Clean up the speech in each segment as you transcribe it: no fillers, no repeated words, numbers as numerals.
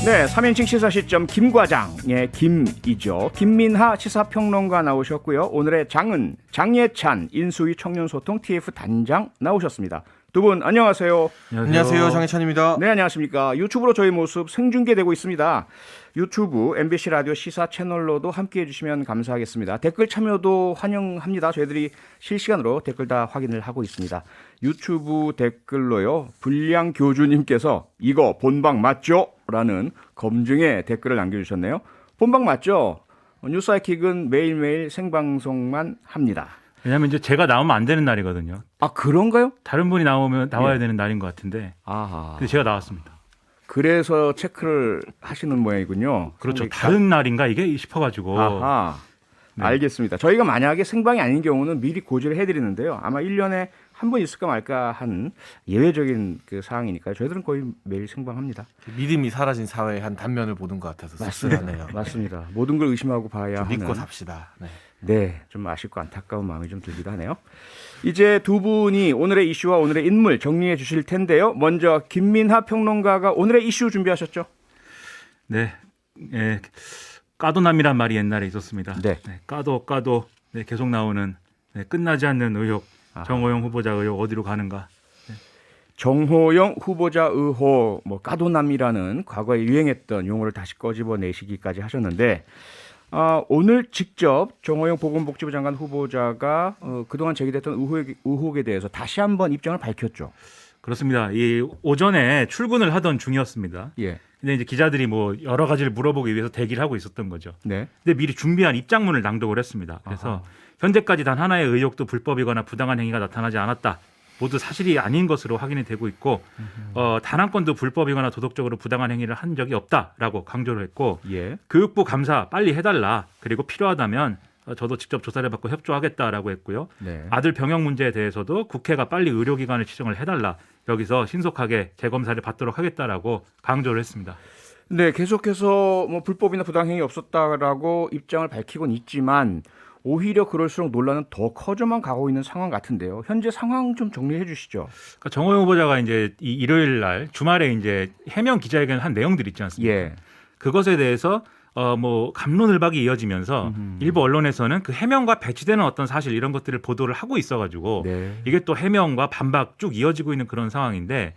네, 3인칭 시사 시점 김과장의 김이죠. 김민하 시사평론가 나오셨고요. 오늘의 장은 장예찬 인수위 청년소통 TF 단장 나오셨습니다. 두 분 안녕하세요. 안녕하세요. 장예찬입니다. 네, 안녕하십니까. 유튜브로 저희 모습 생중계되고 있습니다. 유튜브 MBC 라디오 시사 채널로도 함께해 주시면 감사하겠습니다. 댓글 참여도 환영합니다. 저희들이 실시간으로 댓글 다 확인을 하고 있습니다. 유튜브 댓글로요. 불량교주님께서 이거 본방 맞죠? 라는 검증의 댓글을 남겨주셨네요. 본방 맞죠? 뉴스아이킥은 매일매일 생방송만 합니다. 왜냐하면 이제 제가 나오면 안 되는 날이거든요. 아, 그런가요? 다른 분이 나와야 되는 날인 것 같은데. 아하. 그래서 제가 나왔습니다. 그래서 체크를 하시는 모양이군요. 그렇죠. 다른 날인가 이게 싶어가지고. 아하. 네. 알겠습니다. 저희가 만약에 생방이 아닌 경우는 미리 고지를 해드리는데요. 아마 1년에 한 번 있을까 말까 한 예외적인 그 사항이니까요. 저희들은 거의 매일 생방합니다. 믿음이 사라진 사회의 한 단면을 보는 것 같아서 씁쓸하네요. 맞습니다. 모든 걸 의심하고 봐야 하는. 믿고 삽시다. 네, 좀 아쉽고 안타까운 마음이 좀 들기도 하네요. 이제 두 분이 오늘의 이슈와 오늘의 인물 정리해 주실 텐데요. 먼저 김민하 평론가가 오늘의 이슈 준비하셨죠? 네, 까도남이란 말이 옛날에 있었습니다. 네. 까도 계속 나오는 끝나지 않는 의혹. 아하. 정호영 후보자 의혹 어디로 가는가? 정호영 후보자 의혹, 까도남이라는 과거에 유행했던 용어를 다시 꺼집어내시기까지 하셨는데 오늘 직접 정호영 보건복지부 장관 후보자가 그동안 제기됐던 의혹에 대해서 다시 한번 입장을 밝혔죠. 그렇습니다. 이 오전에 출근을 하던 중이었습니다. 예. 근데 이제 기자들이 여러 가지를 물어보기 위해서 대기를 하고 있었던 거죠. 네. 근데 미리 준비한 입장문을 낭독을 했습니다. 그래서 아하. 현재까지 단 하나의 의혹도 불법이거나 부당한 행위가 나타나지 않았다. 모두 사실이 아닌 것으로 확인이 되고 있고 단 한 건도 불법이거나 도덕적으로 부당한 행위를 한 적이 없다라고 강조를 했고 예. 교육부 감사 빨리 해달라. 그리고 필요하다면 저도 직접 조사를 받고 협조하겠다라고 했고요. 네. 아들 병역 문제에 대해서도 국회가 빨리 의료기관을 지정을 해달라. 여기서 신속하게 재검사를 받도록 하겠다라고 강조를 했습니다. 네, 계속해서 불법이나 부당행위 없었다라고 입장을 밝히곤 있지만 오히려 그럴수록 논란은 더 커져만 가고 있는 상황 같은데요. 현재 상황 좀 정리해 주시죠. 그러니까 정호영 후보자가 이제 이 일요일 날 주말에 이제 해명 기자회견을 한 내용들이 있지 않습니까? 예. 그것에 대해서 갑론을박이 이어지면서 일부 언론에서는 그 해명과 배치되는 어떤 사실 이런 것들을 보도를 하고 있어가지고 네. 이게 또 해명과 반박 쭉 이어지고 있는 그런 상황인데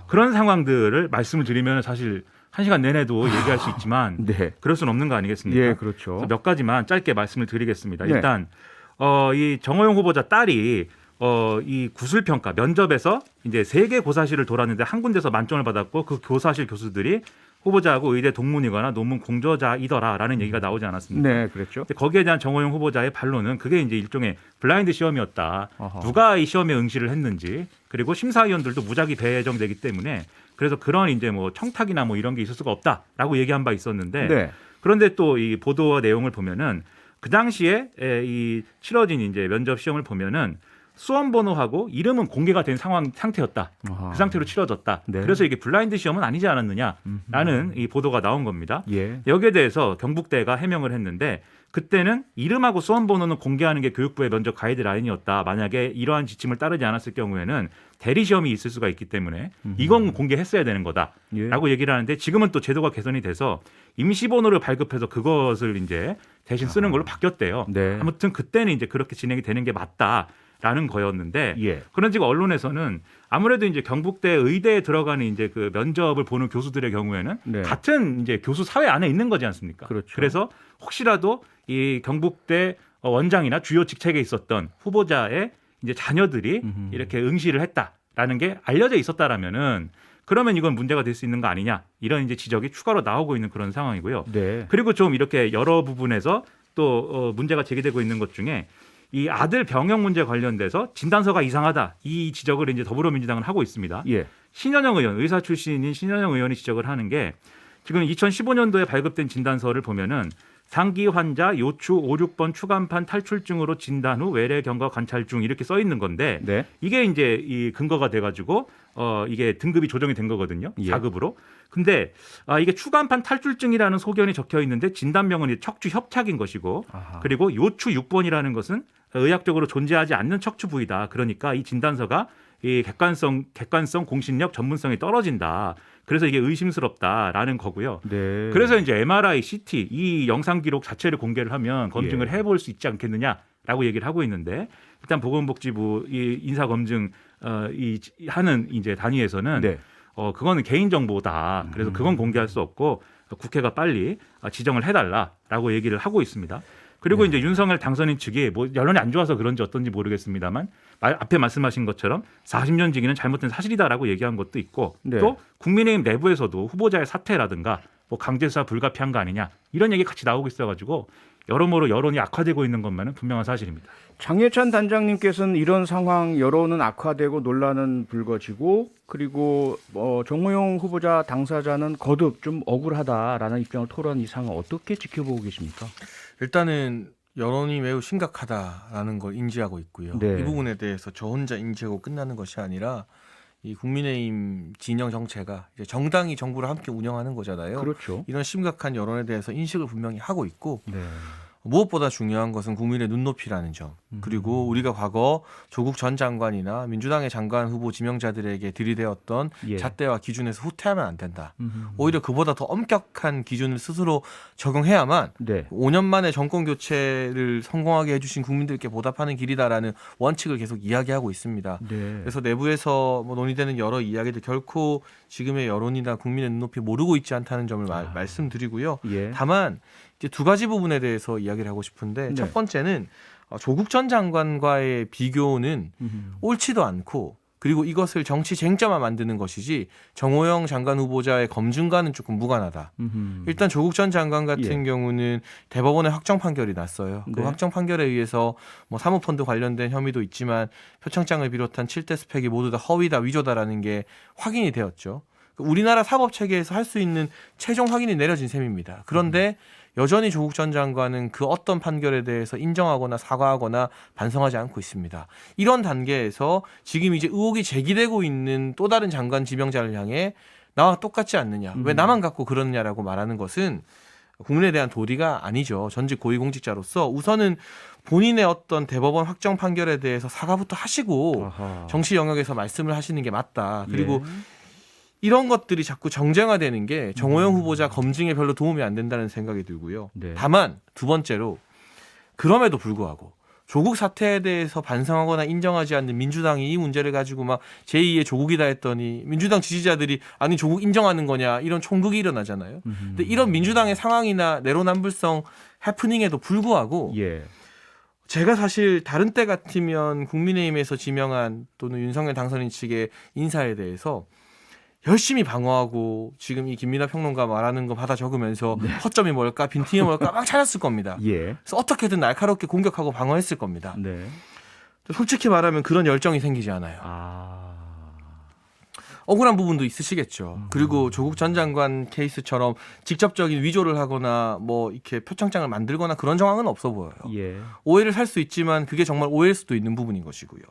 그런 상황들을 말씀을 드리면 사실 1시간 내내도 얘기할 수 있지만 네. 그럴 수는 없는 거 아니겠습니까? 예, 그렇죠. 그래서 몇 가지만 짧게 말씀을 드리겠습니다. 네. 일단 이 정호영 후보자 딸이 이 구술평가 면접에서 이제 3개 고사실을 돌았는데 한 군데서 만점을 받았고 그 교사실 교수들이 후보자하고 의대 동문이거나 논문 공저자이더라라는 얘기가 나오지 않았습니까? 네, 그랬죠. 근데 거기에 대한 정호영 후보자의 반론은 그게 이제 일종의 블라인드 시험이었다. 아하. 누가 이 시험에 응시를 했는지 그리고 심사위원들도 무작위 배정되기 때문에 그래서 그런 이제 청탁이나 이런 게 있을 수가 없다라고 얘기한 바 있었는데 네. 그런데 또 이 보도와 내용을 보면은 그 당시에 이 치러진 이제 면접 시험을 보면은 수험 번호하고 이름은 공개가 된 상태였다. 아하. 그 상태로 치러졌다. 네. 그래서 이게 블라인드 시험은 아니지 않았느냐라는 이 보도가 나온 겁니다. 예. 여기에 대해서 경북대가 해명을 했는데 그때는 이름하고 수험 번호는 공개하는 게 교육부의 면접 가이드라인이었다. 만약에 이러한 지침을 따르지 않았을 경우에는 대리 시험이 있을 수가 있기 때문에 이건 공개했어야 되는 거다라고 예. 얘기를 하는데 지금은 또 제도가 개선이 돼서 임시 번호를 발급해서 그것을 이제 대신 쓰는 걸로 바뀌었대요. 네. 아무튼 그때는 이제 그렇게 진행이 되는 게 맞다라는 거였는데 예. 그런 지금 언론에서는 아무래도 이제 경북대 의대에 들어가는 이제 그 면접을 보는 교수들의 경우에는 네. 같은 이제 교수 사회 안에 있는 거지 않습니까? 그렇죠. 그래서 혹시라도 이 경북대 원장이나 주요 직책에 있었던 후보자의 이제 자녀들이 이렇게 응시를 했다라는 게 알려져 있었다라면은 그러면 이건 문제가 될 수 있는 거 아니냐 이런 이제 지적이 추가로 나오고 있는 그런 상황이고요. 네. 그리고 좀 이렇게 여러 부분에서 또 문제가 제기되고 있는 것 중에 이 아들 병역 문제 관련돼서 진단서가 이상하다 이 지적을 이제 더불어민주당은 하고 있습니다. 예. 신현영 의원 의사 출신인 신현영 의원이 지적을 하는 게 지금 2015년도에 발급된 진단서를 보면은 상기 환자 요추 5, 6번 추간판 탈출증으로 진단 후 외래 경과 관찰 중 이렇게 써 있는 건데 네. 이게 이제 이 근거가 돼가지고 이게 등급이 조정이 된 거거든요. 예. 4급으로. 근데 이게 추간판 탈출증이라는 소견이 적혀 있는데 진단명은 척추 협착인 것이고 아하. 그리고 요추 6번이라는 것은 의학적으로 존재하지 않는 척추 부위다. 그러니까 이 진단서가 이 객관성, 공신력, 전문성이 떨어진다. 그래서 이게 의심스럽다라는 거고요. 네. 그래서 이제 MRI, CT 이 영상 기록 자체를 공개를 하면 검증을 예. 해볼 수 있지 않겠느냐라고 얘기를 하고 있는데 일단 보건복지부 이 인사 검증 하는 이제 단위에서는 네. 그거는 개인 정보다. 그래서 그건 공개할 수 없고 국회가 빨리 지정을 해달라라고 얘기를 하고 있습니다. 그리고 이제 윤석열 당선인 측이 뭐 여론이 안 좋아서 그런지 어떤지 모르겠습니다만 앞에 말씀하신 것처럼 40년 지기는 잘못된 사실이다라고 얘기한 것도 있고 네. 또 국민의힘 내부에서도 후보자의 사퇴라든가 뭐 강제수사 불가피한 거 아니냐 이런 얘기 같이 나오고 있어가지고 여러모로 여론이 악화되고 있는 것만은 분명한 사실입니다. 장예찬 단장님께서는 이런 상황 여론은 악화되고 논란은 불거지고 그리고 정호영 후보자 당사자는 거듭 좀 억울하다라는 입장을 토로한 이 상황 어떻게 지켜보고 계십니까? 일단은 여론이 매우 심각하다라는 걸 인지하고 있고요. 네. 이 부분에 대해서 저 혼자 인지하고 끝나는 것이 아니라 이 국민의힘 진영 정체가 이제 정당이 정부를 함께 운영하는 거잖아요. 그렇죠. 이런 심각한 여론에 대해서 인식을 분명히 하고 있고 네. 무엇보다 중요한 것은 국민의 눈높이라는 점. 그리고 우리가 과거 조국 전 장관이나 민주당의 장관 후보 지명자들에게 들이대었던 예. 잣대와 기준에서 후퇴하면 안 된다. 오히려 그보다 더 엄격한 기준을 스스로 적용해야만 네. 5년 만에 정권 교체를 성공하게 해주신 국민들께 보답하는 길이다라는 원칙을 계속 이야기하고 있습니다. 네. 그래서 내부에서 뭐 논의되는 여러 이야기들 결코 지금의 여론이나 국민의 눈높이 모르고 있지 않다는 점을 말씀드리고요. 예. 다만 이제 두 가지 부분에 대해서 이야기를 하고 싶은데 네. 첫 번째는 조국 전 장관과의 비교는 옳지도 않고 그리고 이것을 정치 쟁점화 만드는 것이지 정호영 장관 후보자의 검증과는 조금 무관하다. 일단 조국 전 장관 같은 경우는 대법원의 확정 판결이 났어요. 그 네. 확정 판결에 의해서 뭐 사모펀드 관련된 혐의도 있지만 표창장을 비롯한 7대 스펙이 모두 다 허위다 위조다라는 게 확인이 되었죠. 우리나라 사법 체계에서 할 수 있는 최종 확인이 내려진 셈입니다. 그런데 여전히 조국 전 장관은 그 어떤 판결에 대해서 인정하거나 사과하거나 반성하지 않고 있습니다. 이런 단계에서 지금 이제 의혹이 제기되고 있는 또 다른 장관 지명자를 향해 나와 똑같지 않느냐, 왜 나만 갖고 그러느냐라고 말하는 것은 국민에 대한 도리가 아니죠. 전직 고위공직자로서 우선은 본인의 어떤 대법원 확정 판결에 대해서 사과부터 하시고 아하. 정치 영역에서 말씀을 하시는 게 맞다. 그리고 예. 이런 것들이 자꾸 정쟁화되는 게 정호영 후보자 검증에 별로 도움이 안 된다는 생각이 들고요. 네. 다만 두 번째로 그럼에도 불구하고 조국 사태에 대해서 반성하거나 인정하지 않는 민주당이 이 문제를 가지고 막 제2의 조국이다 했더니 민주당 지지자들이 아니 조국 인정하는 거냐 이런 총극이 일어나잖아요. 근데 이런 민주당의 상황이나 내로남불성 해프닝에도 불구하고 예. 제가 사실 다른 때 같으면 국민의힘에서 지명한 또는 윤석열 당선인 측의 인사에 대해서 열심히 방어하고 지금 이 김민하 평론가 말하는 거 받아 적으면서 허점이 뭘까 빈틈이 뭘까 막 찾았을 겁니다. 예. 그래서 어떻게든 날카롭게 공격하고 방어했을 겁니다. 네. 솔직히 말하면 그런 열정이 생기지 않아요. 아. 억울한 부분도 있으시겠죠. 그리고 조국 전 장관 케이스처럼 직접적인 위조를 하거나 뭐 이렇게 표창장을 만들거나 그런 정황은 없어 보여요. 예. 오해를 살 수 있지만 그게 정말 오해일 수도 있는 부분인 것이고요.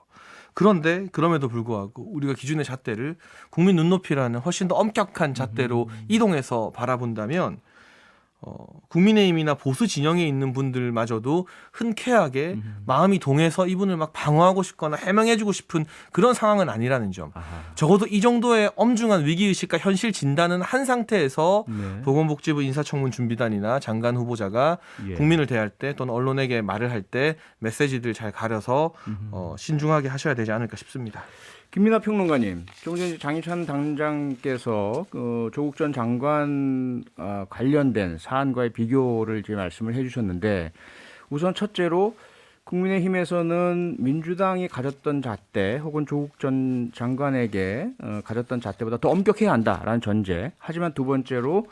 그런데 그럼에도 불구하고 우리가 기준의 잣대를 국민 눈높이라는 훨씬 더 엄격한 잣대로 이동해서 바라본다면 국민의힘이나 보수 진영에 있는 분들마저도 흔쾌하게 마음이 동해서 이분을 막 방어하고 싶거나 해명해주고 싶은 그런 상황은 아니라는 점. 아하. 적어도 이 정도의 엄중한 위기의식과 현실 진단은 한 상태에서 네. 보건복지부 인사청문 준비단이나 장관 후보자가 예. 국민을 대할 때 또는 언론에게 말을 할 때 메시지들 잘 가려서 신중하게 하셔야 되지 않을까 싶습니다. 김민하 평론가님, 좀 전에 장희찬 당장께서 조국 전 장관 관련된 사안과의 비교를 지금 말씀을 해주셨는데 우선 첫째로 국민의힘에서는 민주당이 가졌던 잣대 혹은 조국 전 장관에게 가졌던 잣대보다 더 엄격해야 한다라는 전제. 하지만 두 번째로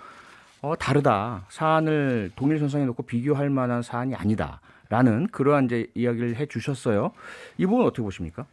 다르다. 사안을 동일선상에 놓고 비교할 만한 사안이 아니다라는 그러한 이제 이야기를 해주셨어요. 이 부분 어떻게 보십니까?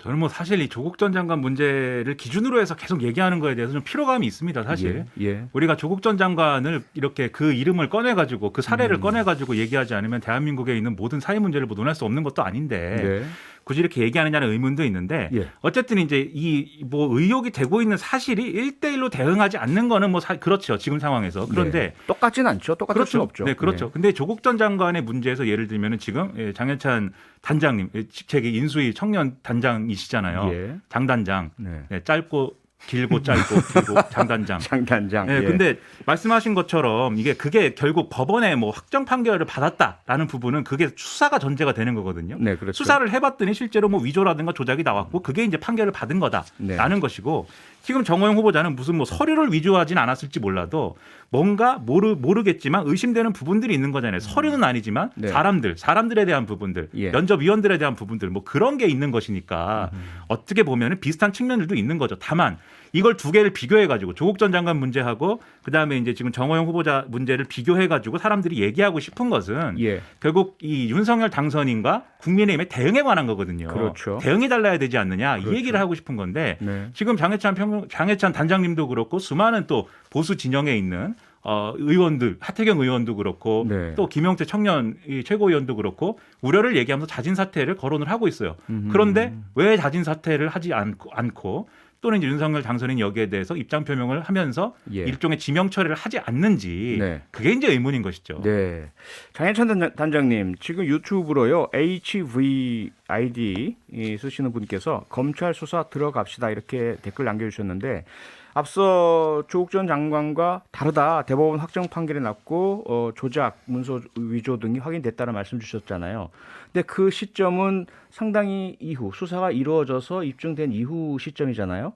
저는 뭐 사실 이 조국 전 장관 문제를 기준으로 해서 계속 얘기하는 거에 대해서 좀 피로감이 있습니다. 사실 예. 우리가 조국 전 장관을 이렇게 그 이름을 꺼내가지고 그 사례를 꺼내가지고 얘기하지 않으면 대한민국에 있는 모든 사회 문제를 뭐 논할 수 없는 것도 아닌데 네. 굳이 이렇게 얘기하느냐는 의문도 있는데 예. 어쨌든 이제 이 뭐 의혹이 되고 있는 사실이 1대1로 대응하지 않는 거는 뭐 그렇죠. 지금 상황에서. 그런데 네. 똑같진 않죠. 똑같을 그렇죠. 수는 없죠. 네, 그렇죠. 네. 근데 조국 전 장관의 문제에서 예를 들면은 지금 장해찬 단장님 직책이 인수위 청년 단장이시잖아요. 예. 장 단장. 네. 네, 짧고 길고 길고 장 단장. 장 단장. 네, 예. 근데 말씀하신 것처럼 그게 결국 법원에 뭐 확정 판결을 받았다라는 부분은 그게 수사가 전제가 되는 거거든요. 네, 그렇죠. 수사를 해봤더니 실제로 뭐 위조라든가 조작이 나왔고 그게 이제 판결을 받은 거다라는 네. 것이고 지금 정호영 후보자는 무슨 뭐 서류를 위조하진 않았을지 몰라도 뭔가 모르겠지만 의심되는 부분들이 있는 거잖아요. 서류는 아니지만 네. 사람들에 대한 부분들, 예. 면접위원들에 대한 부분들 뭐 그런 게 있는 것이니까 어떻게 보면 비슷한 측면들도 있는 거죠. 다만 이걸 두 개를 비교해가지고 조국 전 장관 문제하고 그다음에 이제 지금 정호영 후보자 문제를 비교해가지고 사람들이 얘기하고 싶은 것은 예. 결국 이 윤석열 당선인과 국민의힘의 대응에 관한 거거든요. 그렇죠. 대응이 달라야 되지 않느냐 그렇죠. 이 얘기를 하고 싶은 건데 네. 지금 장해찬 단장님도 그렇고 수많은 또 보수 진영에 있는 의원들 하태경 의원도 그렇고 네. 또 김용태 청년 최고위원도 그렇고 우려를 얘기하면서 자진 사퇴를 거론을 하고 있어요. 그런데 왜 자진 사퇴를 하지 않고 또는 이제 윤석열 당선인 여기에 대해서 입장 표명을 하면서 예. 일종의 지명 처리를 하지 않는지 네. 그게 이제 의문인 것이죠. 네. 장해찬 단장님, 지금 유튜브로요, HVID 쓰시는 분께서 검찰 수사 들어갑시다 이렇게 댓글 남겨주셨는데 앞서 조국 전 장관과 다르다. 대법원 확정 판결이 났고 조작, 문서 위조 등이 확인됐다는 말씀 주셨잖아요. 근데 그 시점은 상당히 이후 수사가 이루어져서 입증된 이후 시점이잖아요.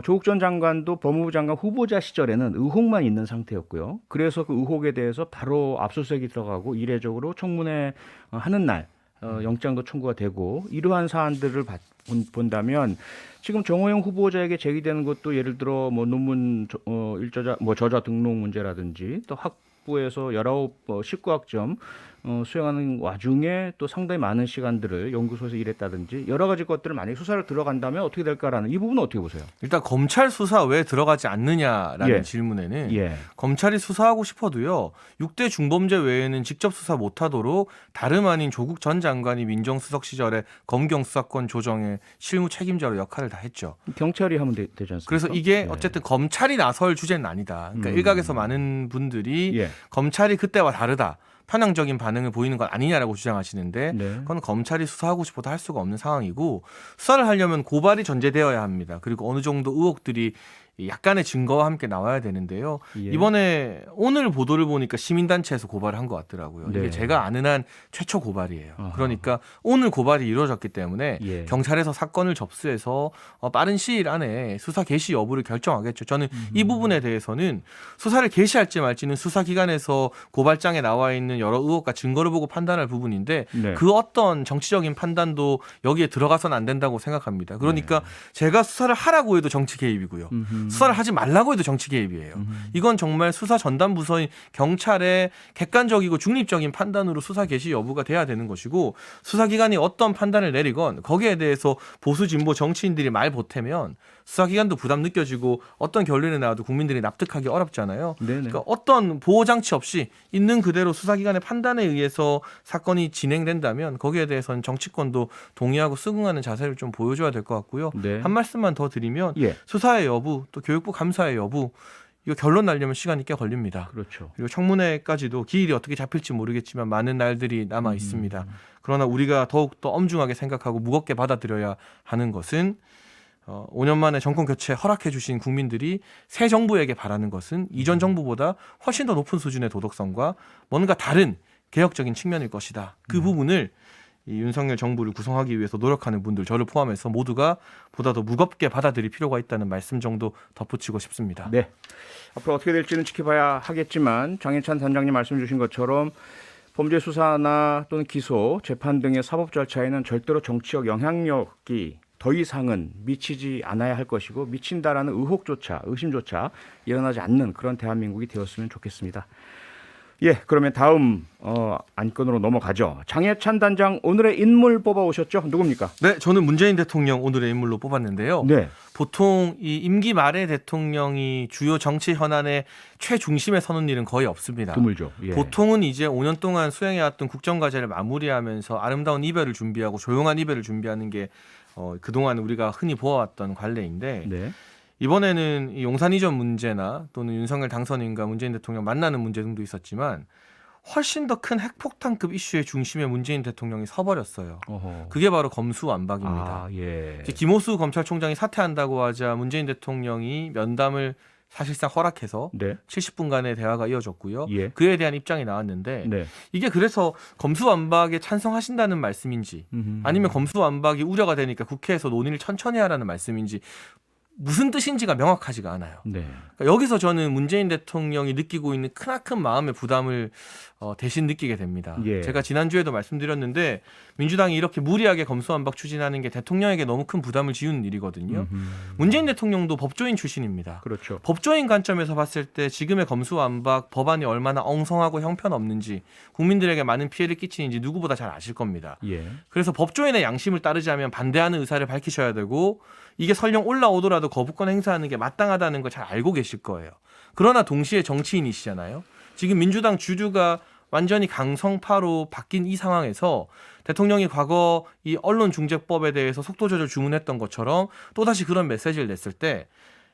조국 전 장관도 법무부 장관 후보자 시절에는 의혹만 있는 상태였고요. 그래서 그 의혹에 대해서 바로 압수수색이 들어가고 이례적으로 청문회 하는 날 영장도 청구가 되고 이러한 사안들을 본다면 지금 정호영 후보자에게 제기되는 것도 예를 들어 뭐 논문 저자 등록 문제라든지 또 학부에서 19학점 수행하는 와중에 또 상당히 많은 시간들을 연구소에서 일했다든지 여러 가지 것들을 만약에 수사를 들어간다면 어떻게 될까라는 이 부분은 어떻게 보세요? 일단 검찰 수사 왜 들어가지 않느냐라는 예. 질문에는 예. 검찰이 수사하고 싶어도요 6대 중범죄 외에는 직접 수사 못하도록 다름 아닌 조국 전 장관이 민정수석 시절에 검경 수사권 조정의 실무 책임자로 역할을 다 했죠. 경찰이 하면 되지 않습니까? 그래서 이게 예. 어쨌든 검찰이 나설 주제는 아니다. 그러니까 일각에서 많은 분들이 예. 검찰이 그때와 다르다. 편향적인 반응을 보이는 것 아니냐라고 주장하시는데 네. 그건 검찰이 수사하고 싶어도 할 수가 없는 상황이고 수사를 하려면 고발이 전제되어야 합니다. 그리고 어느 정도 의혹들이 약간의 증거와 함께 나와야 되는데요. 예. 이번에 오늘 보도를 보니까 시민단체에서 고발을 한 것 같더라고요. 네. 이게 제가 아는 한 최초 고발이에요. 아하. 그러니까 오늘 고발이 이루어졌기 때문에 예. 경찰에서 사건을 접수해서 빠른 시일 안에 수사 개시 여부를 결정하겠죠. 저는 이 부분에 대해서는 수사를 개시할지 말지는 수사기관에서 고발장에 나와 있는 여러 의혹과 증거를 보고 판단할 부분인데 네. 그 어떤 정치적인 판단도 여기에 들어가서는 안 된다고 생각합니다. 그러니까 네. 제가 수사를 하라고 해도 정치 개입이고요. 수사를 하지 말라고 해도 정치 개입이에요. 이건 정말 수사 전담 부서인 경찰의 객관적이고 중립적인 판단으로 수사 개시 여부가 돼야 되는 것이고 수사기관이 어떤 판단을 내리건 거기에 대해서 보수 진보 정치인들이 말 보태면 수사기관도 부담 느껴지고 어떤 결론이 나와도 국민들이 납득하기 어렵잖아요. 네네. 그러니까 어떤 보호장치 없이 있는 그대로 수사기관의 판단에 의해서 사건이 진행된다면 거기에 대해서는 정치권도 동의하고 수긍하는 자세를 좀 보여줘야 될 것 같고요. 네. 한 말씀만 더 드리면 예. 수사의 여부 또 교육부 감사의 여부 이거 결론 나려면 시간이 꽤 걸립니다. 그렇죠. 그리고 청문회까지도 기일이 어떻게 잡힐지 모르겠지만 많은 날들이 남아 있습니다. 그러나 우리가 더욱더 엄중하게 생각하고 무겁게 받아들여야 하는 것은 5년 만에 정권 교체 허락해 주신 국민들이 새 정부에게 바라는 것은 이전 정부보다 훨씬 더 높은 수준의 도덕성과 뭔가 다른 개혁적인 측면일 것이다. 그 부분을 이 윤석열 정부를 구성하기 위해서 노력하는 분들 저를 포함해서 모두가 보다 더 무겁게 받아들일 필요가 있다는 말씀 정도 덧붙이고 싶습니다. 네. 앞으로 어떻게 될지는 지켜봐야 하겠지만 장해찬 단장님 말씀 주신 것처럼 범죄 수사나 또는 기소, 재판 등의 사법 절차에는 절대로 정치적 영향력이 더 이상은 미치지 않아야 할 것이고 미친다라는 의심조차 일어나지 않는 그런 대한민국이 되었으면 좋겠습니다. 예, 그러면 다음 안건으로 넘어가죠. 장해찬 단장 오늘의 인물 뽑아오셨죠? 누굽니까? 네, 저는 문재인 대통령 오늘의 인물로 뽑았는데요. 네. 보통 이 임기 말에 대통령이 주요 정치 현안의 최중심에 서는 일은 거의 없습니다. 드물죠. 예. 보통은 이제 5년 동안 수행해왔던 국정과제를 마무리하면서 아름다운 이별을 준비하고 조용한 이별을 준비하는 게 그동안 우리가 흔히 보아왔던 관례인데 네. 이번에는 이 용산 이전 문제나 또는 윤석열 당선인과 문재인 대통령 만나는 문제 등도 있었지만 훨씬 더 큰 핵폭탄급 이슈의 중심에 문재인 대통령이 서버렸어요. 어허. 그게 바로 검수완박입니다. 아, 예. 이제 김호수 검찰총장이 사퇴한다고 하자 문재인 대통령이 면담을 사실상 허락해서 네. 70분간의 대화가 이어졌고요. 예. 그에 대한 입장이 나왔는데 네. 이게 그래서 검수완박에 찬성하신다는 말씀인지 아니면 검수완박이 우려가 되니까 국회에서 논의를 천천히 하라는 말씀인지 무슨 뜻인지가 명확하지가 않아요. 네. 그러니까 여기서 저는 문재인 대통령이 느끼고 있는 크나큰 마음의 부담을 대신 느끼게 됩니다. 예. 제가 지난주에도 말씀드렸는데 민주당이 이렇게 무리하게 검수완박 추진하는 게 대통령에게 너무 큰 부담을 지우는 일이거든요. 문재인 대통령도 법조인 출신입니다. 그렇죠. 법조인 관점에서 봤을 때 지금의 검수완박 법안이 얼마나 엉성하고 형편없는지 국민들에게 많은 피해를 끼치는지 누구보다 잘 아실 겁니다. 예. 그래서 법조인의 양심을 따르자면 반대하는 의사를 밝히셔야 되고 이게 설령 올라오더라도 거부권 행사하는 게 마땅하다는 걸 잘 알고 계실 거예요. 그러나 동시에 정치인이시잖아요. 지금 민주당 주류가 완전히 강성파로 바뀐 이 상황에서 대통령이 과거 이 언론중재법에 대해서 속도 조절 주문했던 것처럼 또다시 그런 메시지를 냈을 때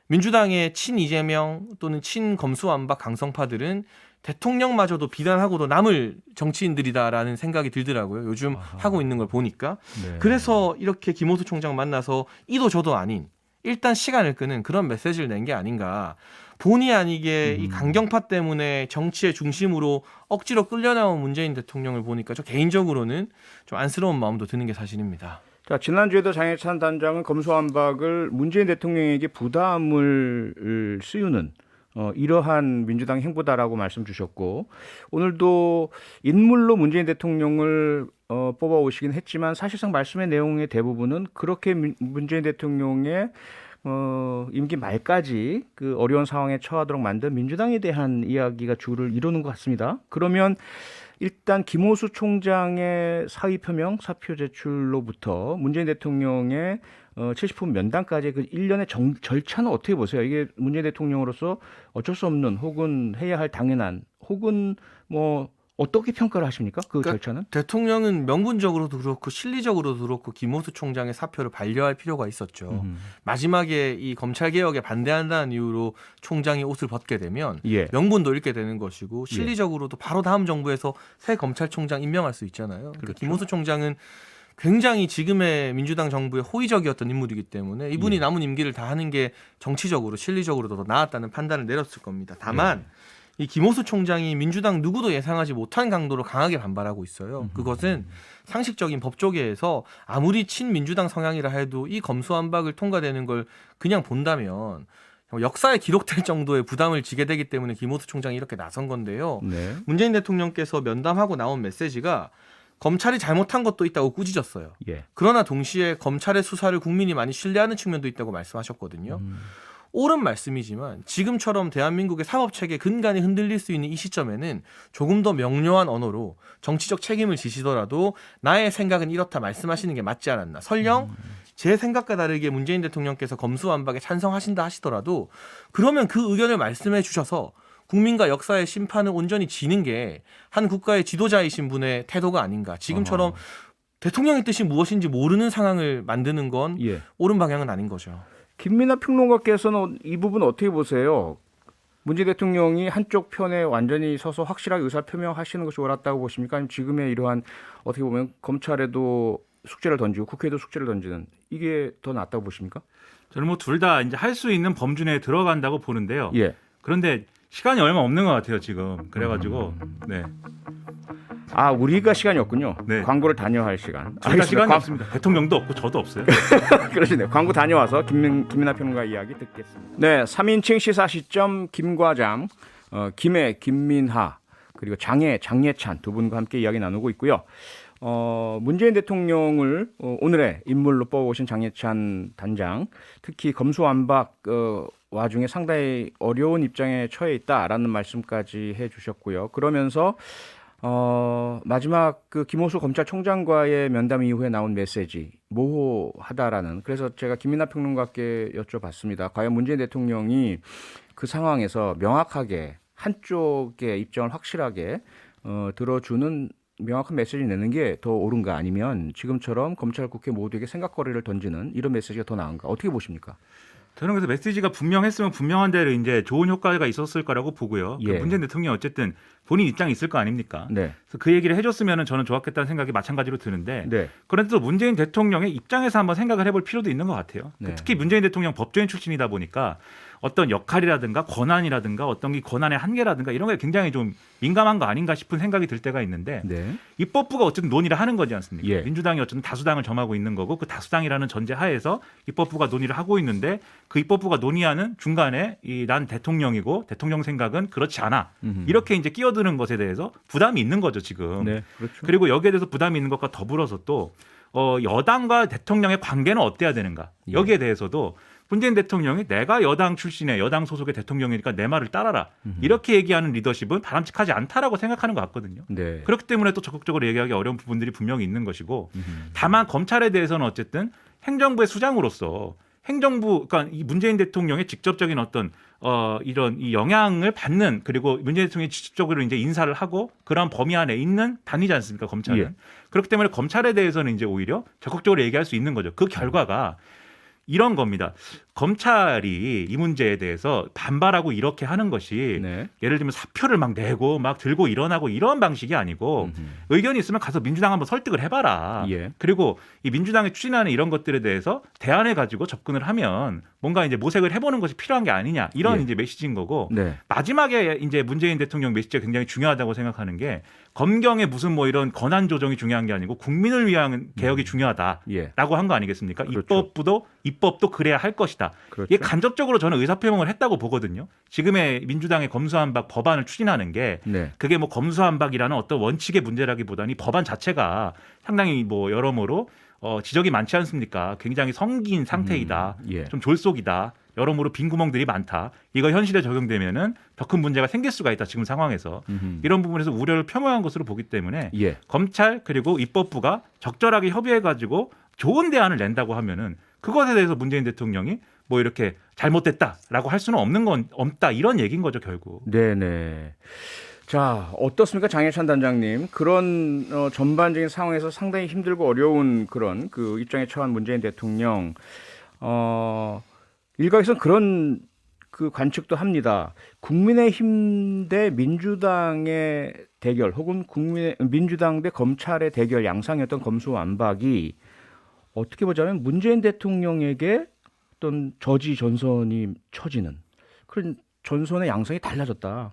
민주당의 친 이재명 또는 친 검수완박 강성파들은 대통령마저도 비난하고도 남을 정치인들이다라는 생각이 들더라고요. 요즘 하고 있는 걸 보니까. 네. 그래서 이렇게 김호수 총장 만나서 이도 저도 아닌 일단 시간을 끄는 그런 메시지를 낸 게 아닌가. 본의 아니게 이 강경파 때문에 정치의 중심으로 억지로 끌려나온 문재인 대통령을 보니까 저 개인적으로는 좀 안쓰러운 마음도 드는 게 사실입니다. 자, 지난주에도 장해찬 단장은 검수완박을 문재인 대통령에게 부담을 씌우는 이러한 민주당 행보다라고 말씀 주셨고 오늘도 인물로 문재인 대통령을 뽑아오시긴 했지만 사실상 말씀의 내용의 대부분은 그렇게 문재인 대통령의 임기 말까지 그 어려운 상황에 처하도록 만든 민주당에 대한 이야기가 주를 이루는 것 같습니다. 그러면 일단 김호수 총장의 사의 표명, 사표 제출로부터 문재인 대통령의 70분 면담까지 그 일련의 절차는 어떻게 보세요? 이게 문재인 대통령으로서 어쩔 수 없는 혹은 해야 할 당연한 혹은 뭐 어떻게 평가를 하십니까? 그 그러니까 절차는? 대통령은 명분적으로도 그렇고 실리적으로도 그렇고 김호수 총장의 사표를 반려할 필요가 있었죠. 마지막에 이 검찰개혁에 반대한다는 이유로 총장이 옷을 벗게 되면 예. 명분도 잃게 되는 것이고 실리적으로도 바로 다음 정부에서 새 검찰총장 임명할 수 있잖아요. 그러니까 그렇죠. 김호수 총장은 굉장히 지금의 민주당 정부에 호의적이었던 인물이기 때문에 이분이 남은 임기를 다 하는 게 정치적으로 실리적으로도 더 나았다는 판단을 내렸을 겁니다. 다만 이 김호수 총장이 민주당 누구도 예상하지 못한 강도로 강하게 반발하고 있어요. 그것은 상식적인 법조계에서 아무리 친민주당 성향이라 해도 이 검수완박을 통과되는 걸 그냥 본다면 역사에 기록될 정도의 부담을 지게 되기 때문에 김호수 총장이 이렇게 나선 건데요. 네. 문재인 대통령께서 면담하고 나온 메시지가 검찰이 잘못한 것도 있다고 꾸짖었어요. 예. 그러나 동시에 검찰의 수사를 국민이 많이 신뢰하는 측면도 있다고 말씀하셨거든요. 옳은 말씀이지만 지금처럼 대한민국의 사법체계 근간이 흔들릴 수 있는 이 시점에는 조금 더 명료한 언어로 정치적 책임을 지시더라도 나의 생각은 이렇다 말씀하시는 게 맞지 않았나. 설령 제 생각과 다르게 문재인 대통령께서 검수완박에 찬성하신다 하시더라도 그러면 그 의견을 말씀해 주셔서 국민과 역사의 심판을 온전히 지는 게 한 국가의 지도자이신 분의 태도가 아닌가. 지금처럼 대통령의 뜻이 무엇인지 모르는 상황을 만드는 건 예. 옳은 방향은 아닌 거죠. 김민하 평론가께서는 이 부분 어떻게 보세요? 문재인 대통령이 한쪽 편에 완전히 서서 확실하게 의사 표명하시는 것이 옳았다고 보십니까? 아니면 지금의 이러한 어떻게 보면 검찰에도 숙제를 던지고 국회에도 숙제를 던지는 이게 더 낫다고 보십니까? 저는 뭐 둘 다 이제 할 수 있는 범준에 들어간다고 보는데요. 예. 그런데 시간이 얼마 없는 것 같아요 지금. 그래가지고 네. 아, 우리가 시간이 없군요. 네. 광고를 다녀야 시간. 둘 다 시간이 없습니다. 대통령도 없고 저도 없어요. 그러시네요. 광고 다녀와서 김민하 평론가 이야기 듣겠습니다. 네, 3인칭 시사 시점 김과장, 김해, 김민하 그리고 장예찬 두 분과 함께 이야기 나누고 있고요. 문재인 대통령을 오늘의 인물로 뽑아오신 장예찬 단장, 특히 검수완박 와중에 상당히 어려운 입장에 처해 있다라는 말씀까지 해주셨고요. 그러면서 마지막 그 김호수 검찰총장과의 면담 이후에 나온 메시지 모호하다라는, 그래서 제가 김민하 평론가께 여쭤봤습니다. 과연 문재인 대통령이 그 상황에서 명확하게 한쪽의 입장을 확실하게 들어주는 명확한 메시지 내는 게 더 옳은가, 아니면 지금처럼 검찰 국회 모두에게 생각거리를 던지는 이런 메시지가 더 나은가, 어떻게 보십니까? 저는 그래서 메시지가 분명했으면 분명한 대로 이제 좋은 효과가 있었을 거라고 보고요. 예. 문재인 대통령 어쨌든 본인 입장이 있을 거 아닙니까? 네. 그래서 그 얘기를 해줬으면 저는 좋았겠다는 생각이 마찬가지로 드는데, 네. 그런데 또 문재인 대통령의 입장에서 한번 생각을 해볼 필요도 있는 것 같아요. 네. 특히 문재인 대통령 법조인 출신이다 보니까 어떤 역할이라든가 권한이라든가 어떤 이 권한의 한계라든가 이런 게 굉장히 좀 민감한 거 아닌가 싶은 생각이 들 때가 있는데, 네. 입법부가 어쨌든 논의를 하는 거지 않습니까? 예. 민주당이 어쨌든 다수당을 점하고 있는 거고, 그 다수당이라는 전제 하에서 입법부가 논의를 하고 있는데, 그 입법부가 논의하는 중간에 난 대통령이고 대통령 생각은 그렇지 않아, 이렇게 이제 끼어드는 것에 대해서 부담이 있는 거죠 지금. 네. 그렇죠. 그리고 여기에 대해서 부담이 있는 것과 더불어서 또 여당과 대통령의 관계는 어때야 되는가, 예. 여기에 대해서도 문재인 대통령이 내가 여당 출신의 여당 소속의 대통령이니까 내 말을 따라라, 이렇게 얘기하는 리더십은 바람직하지 않다라고 생각하는 것 같거든요. 네. 그렇기 때문에 또 적극적으로 얘기하기 어려운 부분들이 분명히 있는 것이고, 다만 검찰에 대해서는 어쨌든 행정부의 수장으로서 행정부, 그러니까 이 문재인 대통령의 직접적인 어떤 이런 이 영향을 받는, 그리고 문재인 대통령이 직접적으로 이제 인사를 하고 그런 범위 안에 있는 단위지 않습니까, 검찰은. 예. 그렇기 때문에 검찰에 대해서는 이제 오히려 적극적으로 얘기할 수 있는 거죠. 그 결과가 이런 겁니다. 검찰이 이 문제에 대해서 반발하고 이렇게 하는 것이 네. 예를 들면 사표를 막 내고 막 들고 일어나고 이런 방식이 아니고, 의견이 있으면 가서 민주당 한번 설득을 해봐라. 예. 그리고 이 민주당이 추진하는 이런 것들에 대해서 대안을 가지고 접근을 하면 뭔가 이제 모색을 해보는 것이 필요한 게 아니냐, 이런 예. 이제 메시지인 거고, 네. 마지막에 이제 문재인 대통령 메시지가 굉장히 중요하다고 생각하는 게, 검경의 무슨 뭐 이런 권한 조정이 중요한 게 아니고 국민을 위한 개혁이 중요하다라고 예. 한 거 아니겠습니까? 그렇죠. 입법도 그래야 할 것이다. 그렇죠. 이게 간접적으로 저는 의사표명을 했다고 보거든요. 지금의 민주당의 검수완박 법안을 추진하는 게 네. 그게 뭐 검수완박이라는 어떤 원칙의 문제라기보다는 이 법안 자체가 상당히 뭐 여러모로 지적이 많지 않습니까? 굉장히 성긴 상태이다. 예. 좀 졸속이다. 여러모로 빈 구멍들이 많다. 이거 현실에 적용되면은 더 큰 문제가 생길 수가 있다. 지금 상황에서. 이런 부분에서 우려를 표명한 것으로 보기 때문에 예. 검찰 그리고 입법부가 적절하게 협의해가지고 좋은 대안을 낸다고 하면은 그것에 대해서 문재인 대통령이 뭐 이렇게 잘못됐다라고 할 수는 없다, 이런 얘기인 거죠 결국. 네네. 자, 어떻습니까, 장혜찬 단장님? 그런 전반적인 상황에서 상당히 힘들고 어려운 그런 그 입장에 처한 문재인 대통령, 일각에서는 그런 그 관측도 합니다. 국민의힘 대 민주당의 대결, 혹은 민주당 대 검찰의 대결 양상이었던 검수완박이 어떻게 보자면 문재인 대통령에게 어떤 저지 전선이 쳐지는 그런 전선의 양상이 달라졌다.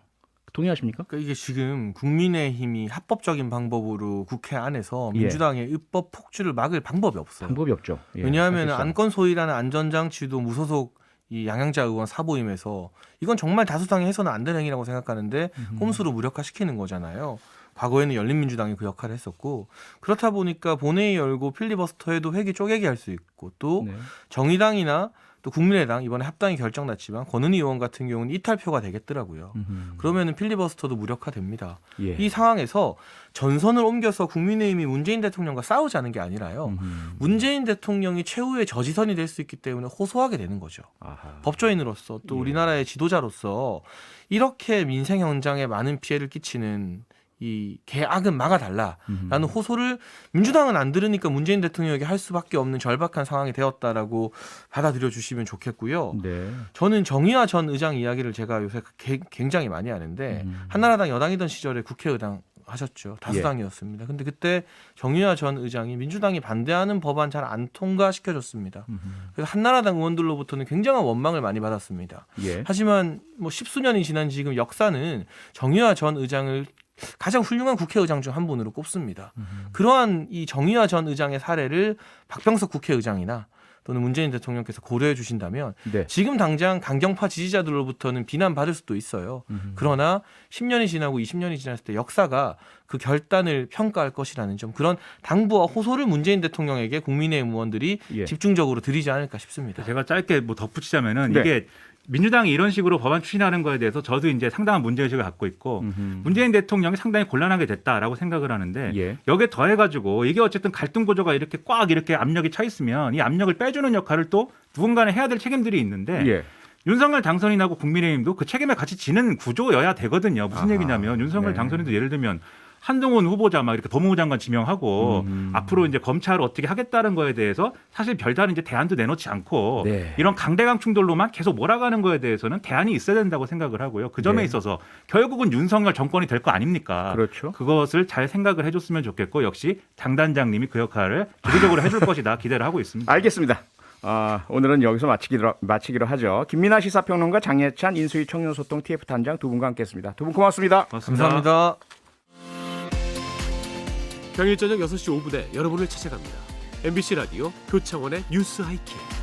동의하십니까? 그러니까 이게 지금 국민의힘이 합법적인 방법으로 국회 안에서 예. 민주당의 입법 폭주를 막을 방법이 없어요. 방법이 없죠. 예, 왜냐하면 사실상. 안건 소위라는 안전장치도 무소속 이 양양자 의원 사보임에서 이건 정말 다수당이 해서는 안 되는 행위라고 생각하는데 꼼수로 무력화시키는 거잖아요. 과거에는 열린민주당이 그 역할을 했었고, 그렇다 보니까 본회의 열고 필리버스터에도 회기 쪼개기 할 수 있고, 또 네. 정의당이나 또 국민의당 이번에 합당이 결정났지만 권은희 의원 같은 경우는 이탈표가 되겠더라고요. 그러면은 필리버스터도 무력화됩니다. 예. 이 상황에서 전선을 옮겨서 국민의힘이 문재인 대통령과 싸우자는 게 아니라요. 문재인 대통령이 최후의 저지선이 될 수 있기 때문에 호소하게 되는 거죠. 아하. 법조인으로서 또 예. 우리나라의 지도자로서 이렇게 민생 현장에 많은 피해를 끼치는 이 개악은 막아달라라는 호소를 민주당은 안 들으니까 문재인 대통령에게 할 수밖에 없는 절박한 상황이 되었다라고 받아들여 주시면 좋겠고요. 네. 저는 정의화 전 의장 이야기를 제가 요새 굉장히 많이 하는데 한나라당 여당이던 시절에 국회의장 하셨죠. 다수당이었습니다. 근데 그때 정의화 전 의장이 민주당이 반대하는 법안 잘 안 통과시켜줬습니다. 그래서 한나라당 의원들로부터는 굉장한 원망을 많이 받았습니다. 예. 하지만 뭐 10수년이 지난 지금 역사는 정의화 전 의장을 가장 훌륭한 국회의장 중 한 분으로 꼽습니다. 그러한 이 정의화 전 의장의 사례를 박병석 국회의장이나 또는 문재인 대통령께서 고려해 주신다면 네. 지금 당장 강경파 지지자들로부터는 비난받을 수도 있어요. 그러나 10년이 지나고 20년이 지났을 때 역사가 그 결단을 평가할 것이라는 점, 그런 당부와 호소를 문재인 대통령에게 국민의힘 의원들이 예. 집중적으로 드리지 않을까 싶습니다. 제가 짧게 뭐 덧붙이자면은 네. 이게 민주당이 이런 식으로 법안 추진하는 거에 대해서 저도 이제 상당한 문제의식을 갖고 있고 문재인 대통령이 상당히 곤란하게 됐다라고 생각을 하는데 예. 여기에 더해가지고 이게 어쨌든 갈등 구조가 이렇게 꽉 이렇게 압력이 차 있으면 이 압력을 빼주는 역할을 또 누군가는 해야 될 책임들이 있는데 예. 윤석열 당선이 나고 국민의힘도 그 책임을 같이 지는 구조여야 되거든요. 무슨 아하, 얘기냐면 윤석열 네. 당선인도 예를 들면 한동훈 후보자 막 이렇게 법무부 장관 지명하고 앞으로 이제 검찰을 어떻게 하겠다는 거에 대해서 사실 별다른 이제 대안도 내놓지 않고 네. 이런 강대강 충돌로만 계속 몰아가는 거에 대해서는 대안이 있어야 된다고 생각을 하고요. 그 점에 네. 있어서 결국은 윤석열 정권이 될 거 아닙니까? 그렇죠. 그것을 잘 생각을 해줬으면 좋겠고 역시 장 단장님이 그 역할을 주도적으로 해줄 것이다 기대를 하고 있습니다. 알겠습니다. 오늘은 여기서 마치기로 하죠. 김민하 시사평론가, 장예찬 인수위 청년소통 TF 단장 두 분과 함께했습니다. 두 분 고맙습니다. 감사합니다. 평일 저녁 6시 5분에 여러분을 찾아갑니다. MBC 라디오 표창원의 뉴스 하이킥.